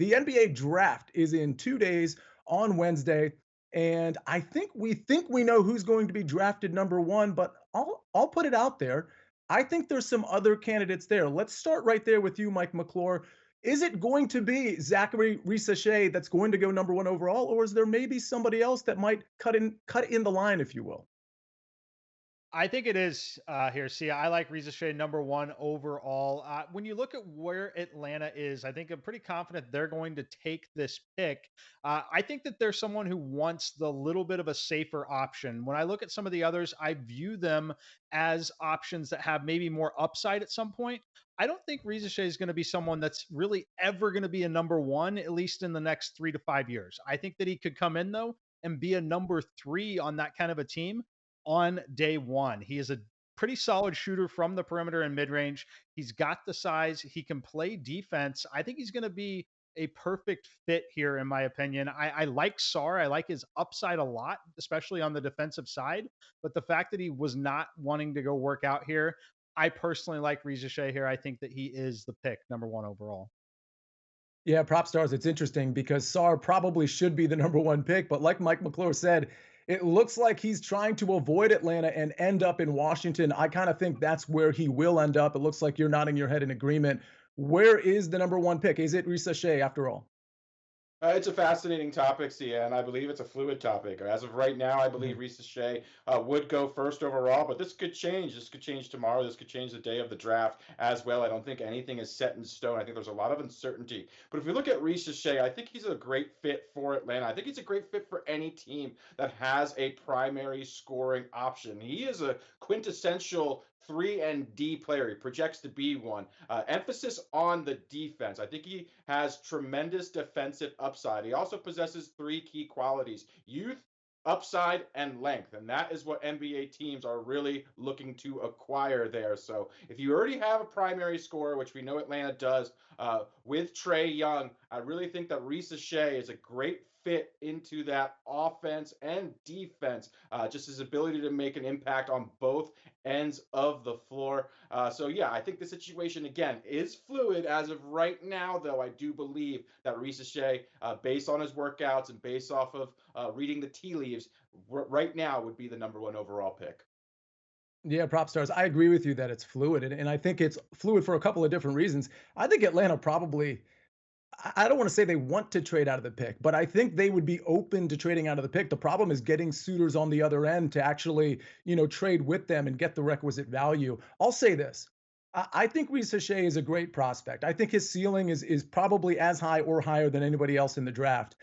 the NBA draft is in 2 days on Wednesday, and I think we know who's going to be drafted number 1, but I'll put it out there. I think there's some other candidates there. Let's start right there with you, Mike McClure. Is it going to be Zachary Risachet that's going to go number 1 overall, or is there maybe somebody else that might cut in the line, if you will? I think it is here. See, I like Riza Shea number one overall. When you look at where Atlanta is, I think I'm pretty confident they're going to take this pick. I think that there's someone who wants the little bit of a safer option. When I look at some of the others, I view them as options that have maybe more upside at some point. I don't think Riza Shea is going to be someone that's really ever going to be a number one, at least in the next 3 to 5 years. I think that he could come in though and be a number three on that kind of a team on day one. He is a pretty solid shooter from the perimeter and mid range. He's got the size. He can play defense. I think he's going to be a perfect fit here, in my opinion. I like Sar. I like his upside a lot, especially on the defensive side. But the fact that he was not wanting to go work out here, I personally like Riza Shea here. I think that he is the pick, number one overall. Yeah, prop stars. It's interesting because Sarr probably should be the number 1 pick, but like Mike McClure said, it looks like he's trying to avoid Atlanta and end up in Washington. I kind of think that's where he will end up. It looks like you're nodding your head in agreement. Where is the number 1 pick? Is it Risa Shea after all? It's a fascinating topic, Sia, and I believe it's a fluid topic. As of right now, I believe Mhm. Risa Shea would go first overall, but this could change. This could change tomorrow. This could change the day of the draft as well. I don't think anything is set in stone. I think there's a lot of uncertainty. But if we look at Risa Shea, I think he's a great fit for Atlanta. I think he's a great fit for any team that has a primary scoring option. He is a quintessential 3 and D player. He projects to be one. Emphasis on the defense. I think he has tremendous defensive upside. He also possesses three key qualities: youth, upside, and length. And that is what NBA teams are really looking to acquire there. So if you already have a primary scorer, which we know Atlanta does, with Trey Young, I really think that Risa Shea is a great fit into that offense and defense. Just his ability to make an impact on both ends of the floor. So yeah, I think the situation again is fluid as of right now. Though I do believe that Reese Shea, based on his workouts and based off of reading the tea leaves, right now would be the number one overall pick. Yeah, prop stars. I agree with you that it's fluid, and I think it's fluid for a couple of different reasons. I think Atlanta probably I don't want to say they want to trade out of the pick, but I think they would be open to trading out of the pick. The problem is getting suitors on the other end to actually, trade with them and get the requisite value. I'll say this. I think Reese Shea is a great prospect. I think his ceiling is probably as high or higher than anybody else in the draft.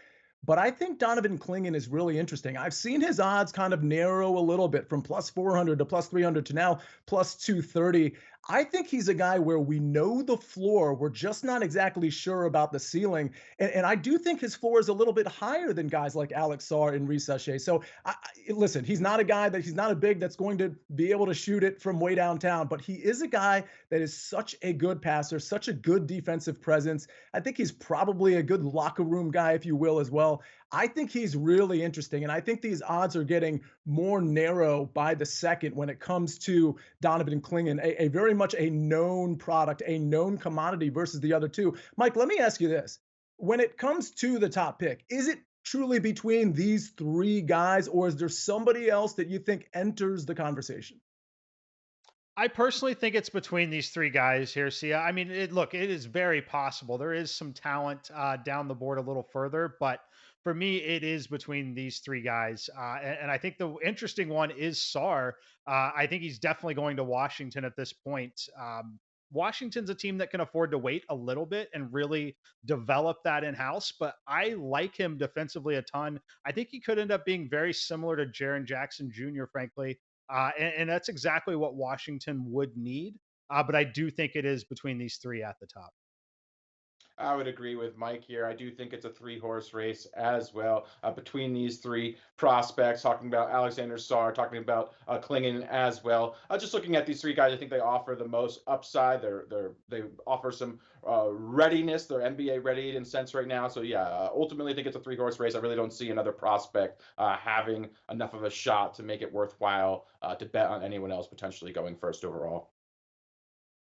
But I think Donovan Clingan is really interesting. I've seen his odds kind of narrow a little bit from plus 400 to plus 300 to now plus 230. I think he's a guy where we know the floor. We're just not exactly sure about the ceiling. And I do think his floor is a little bit higher than guys like Alex Sarr and Reese Shea. So listen, he's not a big that's going to be able to shoot it from way downtown, but he is a guy that is such a good passer, such a good defensive presence. I think he's probably a good locker room guy, if you will, as well. I think he's really interesting. And I think these odds are getting more narrow by the second when it comes to Donovan Clingan, a very much a known product, a known commodity versus the other two. Mike, let me ask you this. When it comes to the top pick, is it truly between these three guys, or is there somebody else that you think enters the conversation? I personally think it's between these three guys here. See, I mean, look, it is very possible there is some talent down the board a little further, but for me, it is between these three guys. And I think the interesting one is Sar. I think he's definitely going to Washington at this point. Washington's a team that can afford to wait a little bit and really develop that in house, but I like him defensively a ton. I think he could end up being very similar to Jaron Jackson Jr., frankly, and that's exactly what Washington would need. But I do think it is between these three at the top. I would agree with Mike here. I do think it's a three-horse race as well between these three prospects. Talking about Alexander Sarr, talking about Klingon as well. Just looking at these three guys, I think they offer the most upside. They offer some readiness. They're NBA ready in sense right now. So yeah, ultimately, I think it's a three-horse race. I really don't see another prospect having enough of a shot to make it worthwhile to bet on anyone else potentially going first overall.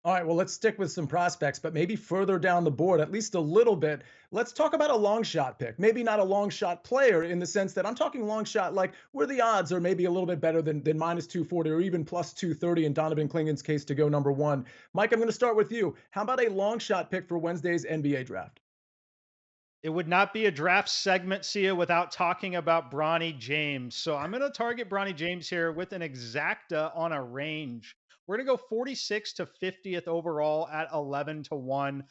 All right, well, let's stick with some prospects, but maybe further down the board, at least a little bit. Let's talk about a long shot pick. Maybe not a long shot player in the sense that I'm talking long shot, like where the odds are maybe a little bit better than minus 240 or even plus 230 in Donovan Klingon's case to go number one. Mike, I'm going to start with you. How about a long shot pick for Wednesday's NBA draft? It would not be a draft segment, Sia, without talking about Bronny James. So I'm going to target Bronny James here with an exacta on a range. We're going to go 46 to 50th overall at 11 to 1.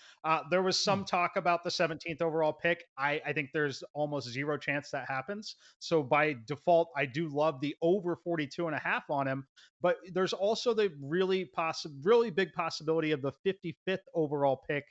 There was some talk about the 17th overall pick. I think there's almost zero chance that happens. So by default, I do love the over 42 and a half on him. But there's also the really big possibility of the 55th overall pick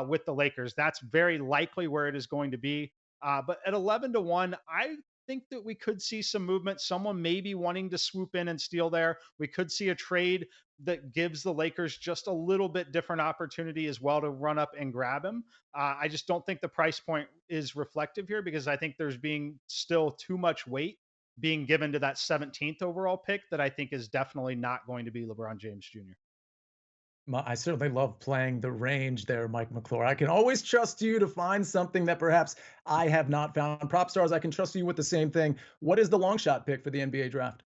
with the Lakers. That's very likely where it is going to be. But at 11 to 1, I think that we could see some movement. Someone may be wanting to swoop in and steal there. We could see a trade that gives the Lakers just a little bit different opportunity as well to run up and grab him. I just don't think the price point is reflective here because I think there's being still too much weight being given to that 17th overall pick that I think is definitely not going to be LeBron James Jr. I certainly love playing the range there, Mike McClure. I can always trust you to find something that perhaps I have not found. Prop stars, I can trust you with the same thing. What is the long shot pick for the NBA draft?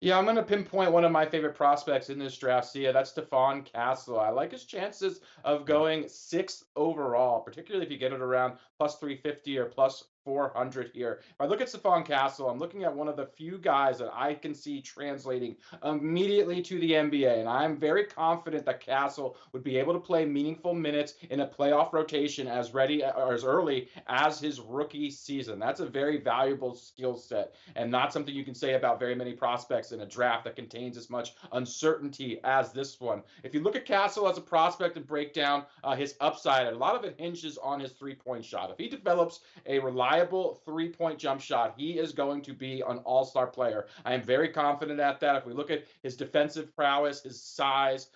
Yeah, I'm going to pinpoint one of my favorite prospects in this draft, Sia. That's Stephon Castle. I like his chances of going sixth overall, particularly if you get it around plus 350 or plus 400 here. If I look at Stephon Castle, I'm looking at one of the few guys that I can see translating immediately to the NBA. And I'm very confident that Castle would be able to play meaningful minutes in a playoff rotation as ready or as early as his rookie season. That's a very valuable skill set and not something you can say about very many prospects in a draft that contains as much uncertainty as this one. If you look at Castle as a prospect and break down his upside, a lot of it hinges on his three-point shot. If he develops a reliable three-point jump shot, he is going to be an all-star player. I am very confident at that. If we look at his defensive prowess, his size,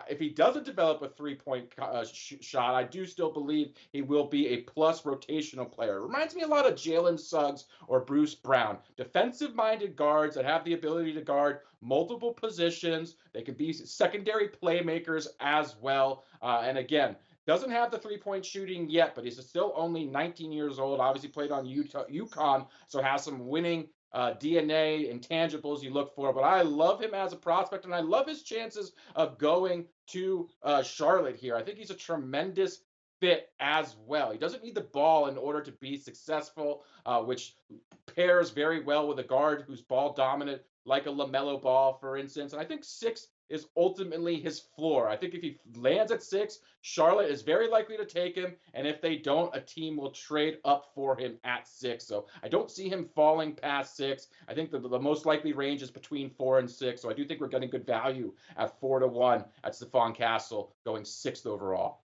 if he doesn't develop a three-point shot, I do still believe he will be a plus rotational player. It reminds me a lot of Jalen Suggs or Bruce Brown. Defensive-minded guards that have the ability to guard multiple positions. They can be secondary playmakers as well. And again, doesn't have the three-point shooting yet, but he's still only 19 years old. Obviously played on UConn, so has some winning DNA intangibles you look for. But I love him as a prospect, and I love his chances of going to Charlotte here. I think he's a tremendous fit as well. He doesn't need the ball in order to be successful, which pairs very well with a guard who's ball dominant, like a LaMelo Ball, for instance. And I think six is ultimately his floor. I think if he lands at six, Charlotte is very likely to take him. And if they don't, a team will trade up for him at six. So I don't see him falling past six. I think the most likely range is between 4 and 6. So I do think we're getting good value at 4 to 1 at Stephon Castle going sixth overall.